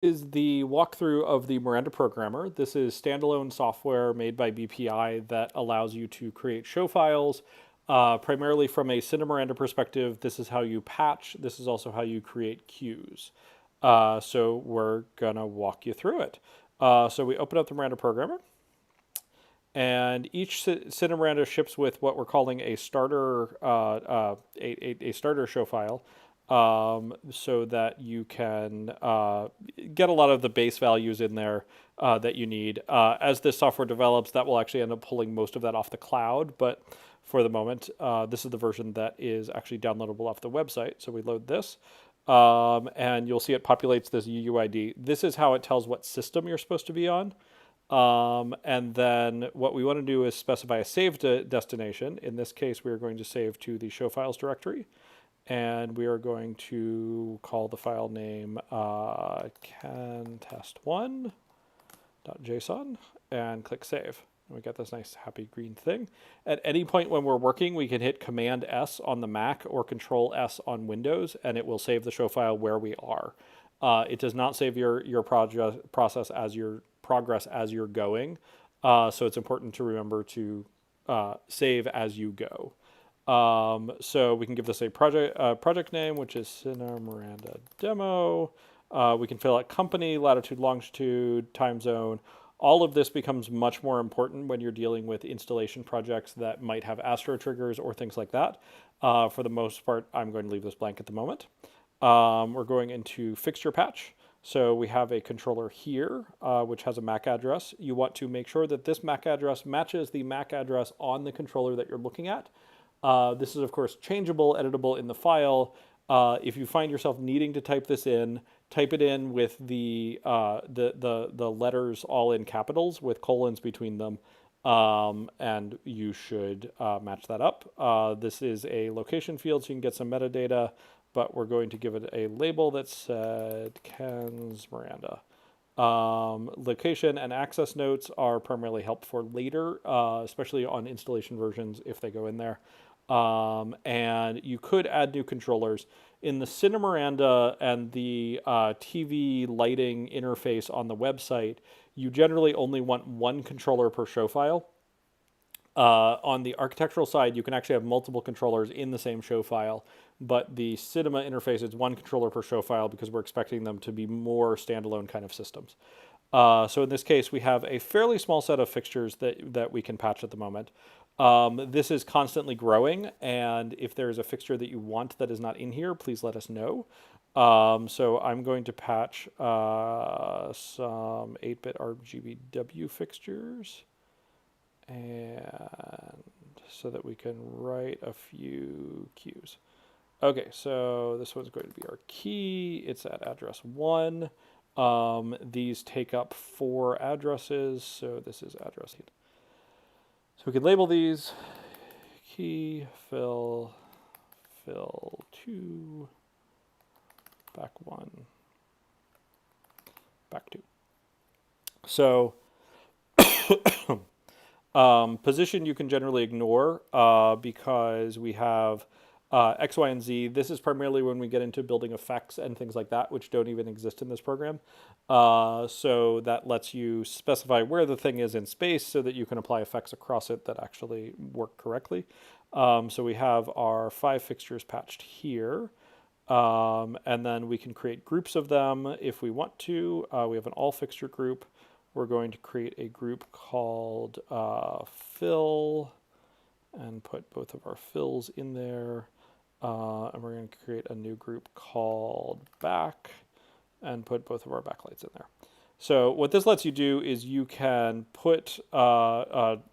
Is the walkthrough of the Miranda Programmer. This is standalone software made by BPI that allows you to create show files. Primarily from a CineMiranda perspective, this is how you patch. This is also how you create queues. So we're gonna walk you through it. So we open up the Miranda Programmer, and each CineMiranda ships with what we're calling a starter a starter show file, so that you can get a lot of the base values in there that you need. As this software develops, that will actually end up pulling most of that off the cloud, but for the moment, this is the version that is actually downloadable off the website. So we load this, and you'll see it populates this UUID. This is how it tells what system you're supposed to be on. And then what we want to do is specify a save destination. In this case, we are going to save to the show files directory. And we are going to call the file name cantest1.json and click save. And we get this nice happy green thing. At any point when we're working, we can hit Command S on the Mac or Control S on Windows, and it will save the show file where we are. It does not save your progress as you're going. So it's important to remember to save as you go. So we can give this a project name, which is CineMiranda Demo. We can fill out company, latitude, longitude, time zone. All of this becomes much more important when you're dealing with installation projects that might have astro triggers or things like that. For the most part, I'm going to leave this blank at the moment. We're going into fixture patch. So we have a controller here, which has a MAC address. You want to make sure that this MAC address matches the MAC address on the controller that you're looking at. This is, of course, changeable, editable in the file. If you find yourself needing to type this in, type it in with the letters all in capitals with colons between them, and you should match that up. This is a location field, so you can get some metadata, but we're going to give it a label that said CineMiranda. Location and access notes are primarily helpful for later, especially on installation versions if they go in there. And you could add new controllers. In the CineMiranda and the TV lighting interface on the website, you generally only want one controller per show file. On the architectural side, you can actually have multiple controllers in the same show file, but the cinema interface is one controller per show file because we're expecting them to be more standalone kind of systems. So in this case, we have a fairly small set of fixtures that we can patch at the moment. This is constantly growing, and if there's a fixture that you want that is not in here, please let us know. So I'm going to patch some 8-bit RGBW fixtures, and so that we can write a few queues. Okay, so this one's going to be our key. It's at address 1. These take up 4 addresses, so this is address 8. So we can label these key, fill 2, back 1, back 2. So position you can generally ignore because we have X, Y, and Z. This is primarily when we get into building effects and things like that, which don't even exist in this program. So that lets you specify where the thing is in space so that you can apply effects across it that actually work correctly. So we have our 5 fixtures patched here. And then we can create groups of them if we want to. We have an all fixture group. We're going to create a group called fill and put both of our fills in there. And we're going to create a new group called back and put both of our backlights in there. So what this lets you do is you can put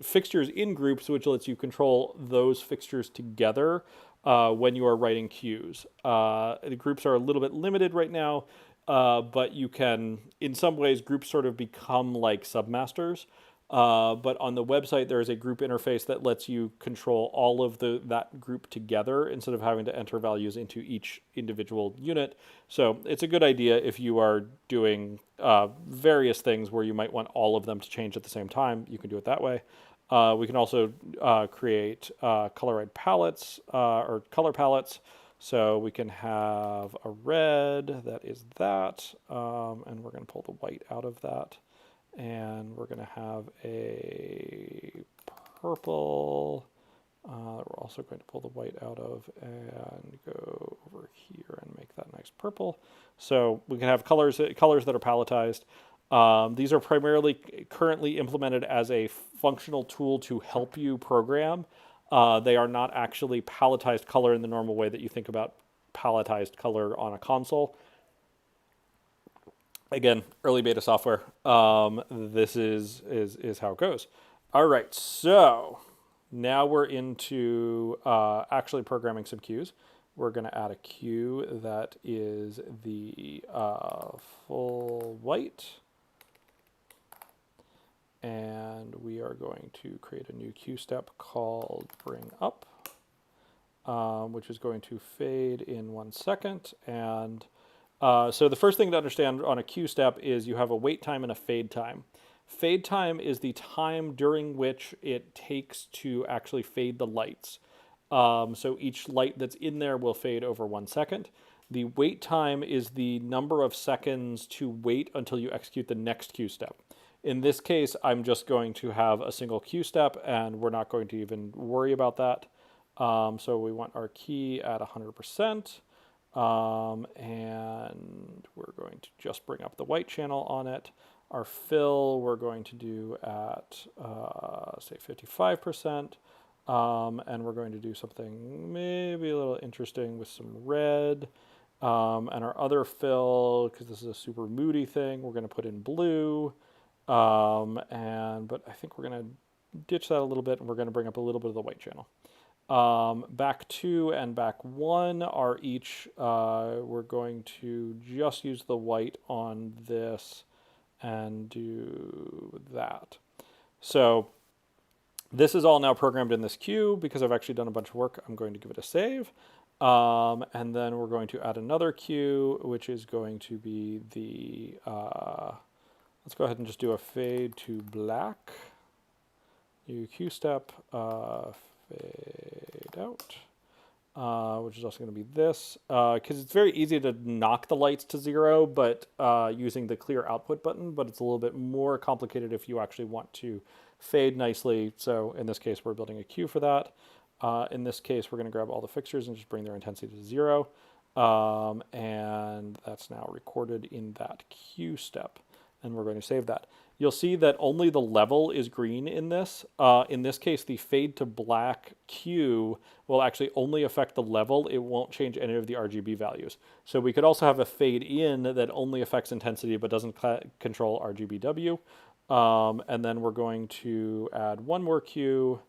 fixtures in groups, which lets you control those fixtures together when you are writing queues. The groups are a little bit limited right now, but you can, in some ways, groups sort of become like submasters. But on the website, there is a group interface that lets you control all of that group together instead of having to enter values into each individual unit. So it's a good idea if you are doing various things where you might want all of them to change at the same time. You can do it that way. We can also create color palettes or color palettes. So we can have a red that is that, and we're going to pull the white out of that. And we're going to have a purple that we're also going to pull the white out of and go over here and make that nice purple. So we can have colors that are palletized. These are primarily currently implemented as a functional tool to help you program. They are not actually palletized color in the normal way that you think about palletized color on a console. Again, early beta software. This is how it goes. All right, so now we're into actually programming some cues. We're going to add a cue that is the full white. And we are going to create a new cue step called bring up, which is going to fade in 1 second. And so the first thing to understand on a cue step is you have a wait time and a fade time. Fade time is the time during which it takes to actually fade the lights. So each light that's in there will fade over 1 second. The wait time is the number of seconds to wait until you execute the next cue step. In this case, I'm just going to have a single cue step, and we're not going to even worry about that. So we want our key at 100%. And we're going to just bring up the white channel on it. Our fill we're going to do at, say, 55%. And we're going to do something maybe a little interesting with some red. And our other fill, because this is a super moody thing, we're going to put in blue. But I think we're going to ditch that a little bit, and we're going to bring up a little bit of the white channel. Back 2 and back 1 are each, we're going to just use the white on this and do that. So this is all now programmed in this queue. Because I've actually done a bunch of work, I'm going to give it a save. And then we're going to add another queue, which is going to be the, let's go ahead and just do a fade to black. New queue step, fade out, which is also going to be this, because it's very easy to knock the lights to 0, but using the clear output button, but it's a little bit more complicated if you actually want to fade nicely. So in this case, we're building a queue for that. In this case, we're going to grab all the fixtures and just bring their intensity to 0. And that's now recorded in that queue step. And we're going to save that. You'll see that only the level is green in this. In this case, the fade to black cue will actually only affect the level. It won't change any of the RGB values. So we could also have a fade in that only affects intensity but doesn't control RGBW. And then we're going to add one more cue.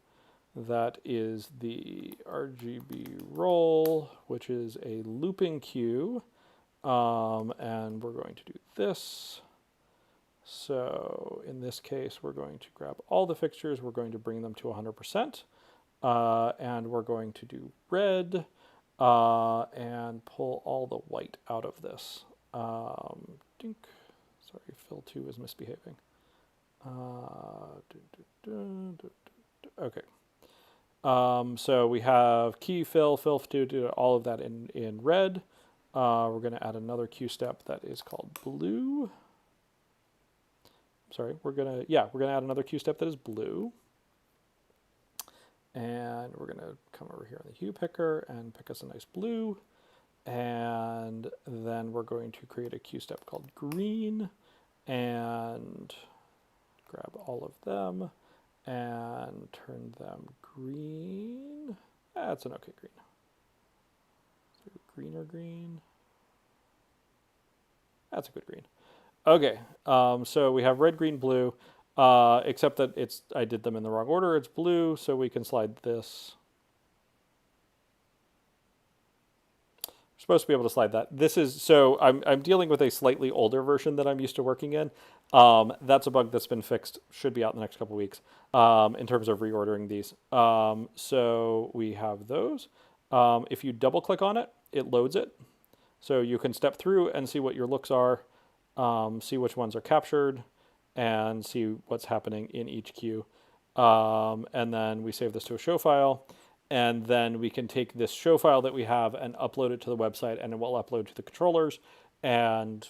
That is the Rgb Roll, which is a looping cue. And we're going to do this. So in this case, we're going to grab all the fixtures, we're going to bring them to 100%, and we're going to do red, and pull all the white out of this. Dink. Sorry, fill 2 is misbehaving. Okay. So we have key, fill 2, do all of that in red. We're going to add another cue step that is called blue. Sorry, we're gonna add another cue step that is blue. And we're gonna come over here on the hue picker and pick us a nice blue. And then we're going to create a cue step called green and grab all of them and turn them green. That's an okay green. So green or green? That's a good green. Okay, so we have red, green, blue, except that I did them in the wrong order. It's blue, so we can slide this. We're supposed to be able to slide that. So I'm dealing with a slightly older version that I'm used to working in. That's a bug that's been fixed, should be out in the next couple of weeks, in terms of reordering these. So we have those. If you double click on it, it loads it. So you can step through and see what your looks are. See which ones are captured, and see what's happening in each queue. And then we save this to a show file. and then we can take this show file that we have and upload it to the website, and it will upload to the controllers, and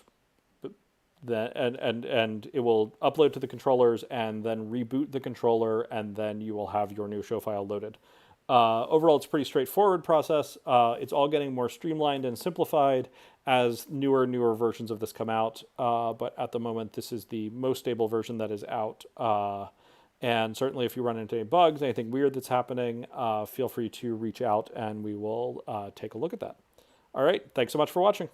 and it will upload to the controllers and then reboot the controller, and then you will have your new show file loaded. Overall, it's a pretty straightforward process. It's all getting more streamlined and simplified as newer versions of this come out. But at the moment, this is the most stable version that is out. And certainly, if you run into any bugs, anything weird that's happening, feel free to reach out and we will take a look at that. All right. Thanks so much for watching.